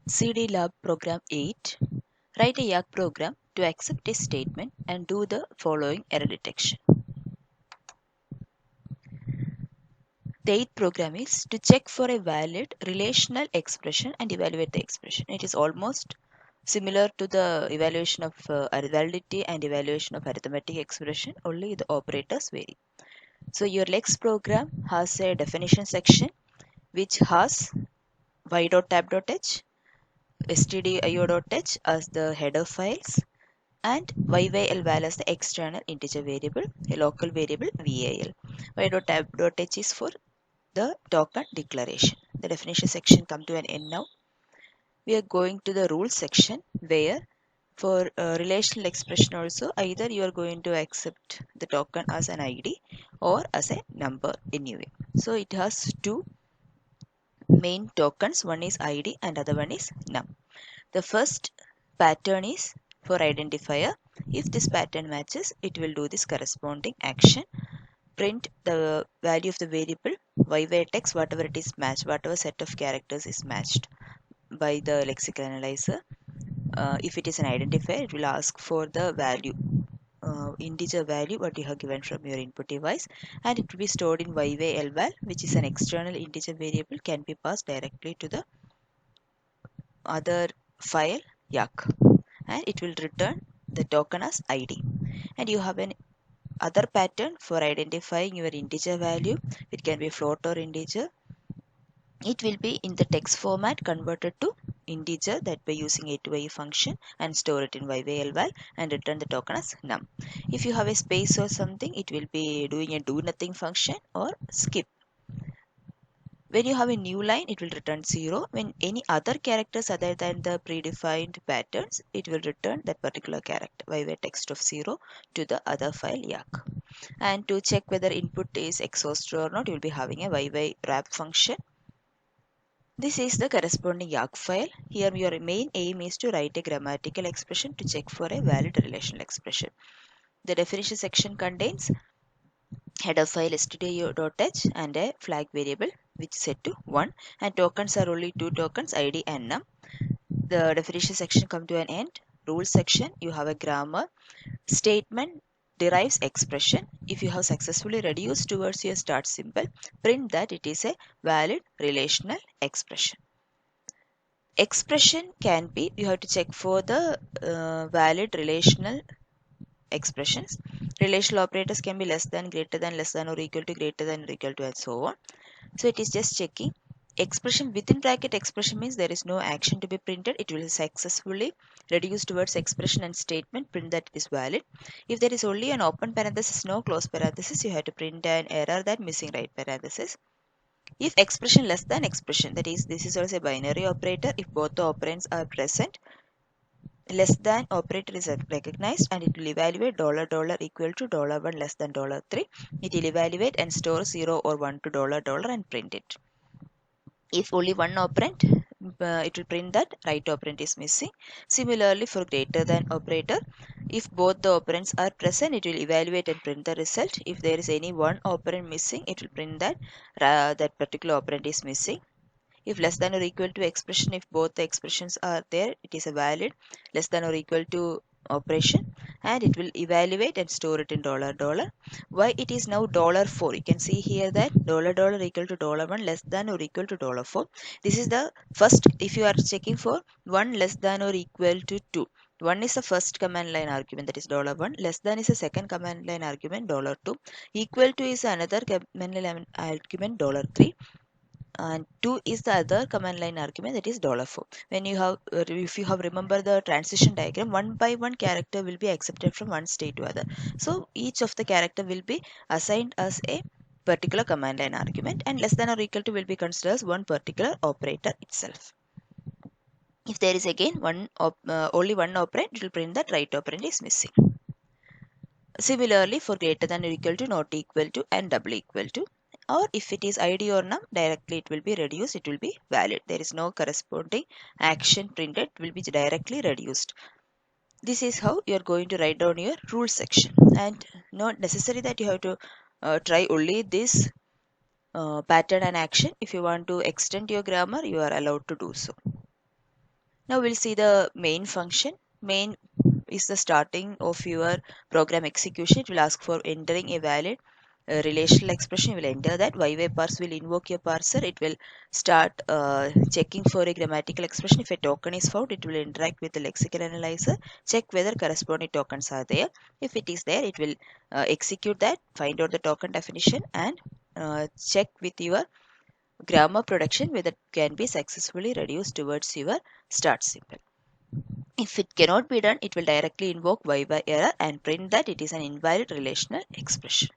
CD Lab Program 8. Write a YAG program to accept a statement and do the following error detection. The eighth program is to check for a valid relational expression and evaluate the expression. It is almost similar to the evaluation of validity and evaluation of arithmetic expression, only the operators vary. So your LEX program has a definition section which has y.tab.h, stdio.h as the header files, and yval as the external integer variable, a local variable val. y.tab.h is for the token declaration. The definition section come to an end now. We are going to the rules section where for relational expression also either you are going to accept the token as an id or as a number anyway. So it has two main tokens, one is id and other one is num. The first pattern is for identifier. If this pattern matches, it will do this corresponding action. Print the value of the variable y text, whatever it is matched, whatever set of characters is matched by the lexical analyzer. If it is an identifier, it will ask for the value, integer value what you have given from your input device, and it will be stored in yval, which is an external integer variable, can be passed directly to the other file yak, and it will return the token as id. And you have an other pattern for identifying your integer value. It can be float or integer. It will be in the text format converted to integer, that by using a2y function, and store it in yval and return the token as num. If you have a space or something, it will be doing a do nothing function or skip. When you have a new line, it will return 0. When any other characters other than the predefined patterns, it will return that particular character by text of 0 to the other file yak. And to check whether input is exhausted or not, you will be having a wrap function. This is the corresponding yak file. Here your main aim is to write a grammatical expression to check for a valid relational expression. The definition section contains header file stdio.h and a flag variable which is set to 1, and tokens are only two tokens, id and num. The definition section come to an end. Rules section, you have a grammar. Statement derives expression. If you have successfully reduced towards your start symbol, print that it is a valid relational expression. Expression can be, you have to check for the valid relational expressions. Relational operators can be less than, greater than, less than or equal to, greater than or equal to, and so on. So it is just checking. Expression within bracket expression means there is no action to be printed. It will successfully reduce towards expression and statement, print that it is valid. If there is only an open parenthesis, no close parenthesis, you have to print an error that missing right parenthesis. If expression less than expression, that is, this is also a binary operator. If both the operands are present, less than operator is recognized, and it will evaluate $$ equal to $1 less than $3. It will evaluate and store 0 or 1 to $$ and print it. If only one operand, it will print that right operand is missing. Similarly, for greater than operator, if both the operands are present, it will evaluate and print the result. If there is any one operand missing, it will print that that particular operand is missing. If less than or equal to expression, if both the expressions are there, it is a valid less than or equal to operation, and it will evaluate and store it in $. Why it is now $4? You can see here that $$ equal to $1 less than or equal to $4. This is the first. If you are checking for 1 less than or equal to 2, 1 is the first command line argument, that is $1. Less than is the second command line argument, $2. Equal to is another command line argument, $3. And 2 is the other command line argument, that is $4. When you have if you have remember the transition diagram, one by one character will be accepted from one state to other. So each of the character will be assigned as a particular command line argument, and less than or equal to will be considered as one particular operator itself. If there is again only one operand, it will print that right operand is missing. Similarly, for greater than or equal to, not equal to, and double equal to, or if it is id or num, directly it will be reduced, it will be valid. There is no corresponding action printed, it will be directly reduced. This is how you are going to write down your rule section, and not necessary that you have to try only this pattern and action. If you want to extend your grammar, you are allowed to do so. Now we'll see the main function. Main is the starting of your program execution. It will ask for entering a valid relational expression. You will enter that. YY-parse will invoke your parser. It will start checking for a grammatical expression. If a token is found, it will interact with the lexical analyzer, check whether corresponding tokens are there. If it is there, it will execute that, find out the token definition, and check with your grammar production whether it can be successfully reduced towards your start symbol. If it cannot be done, it will directly invoke y by error and print that it is an invalid relational expression.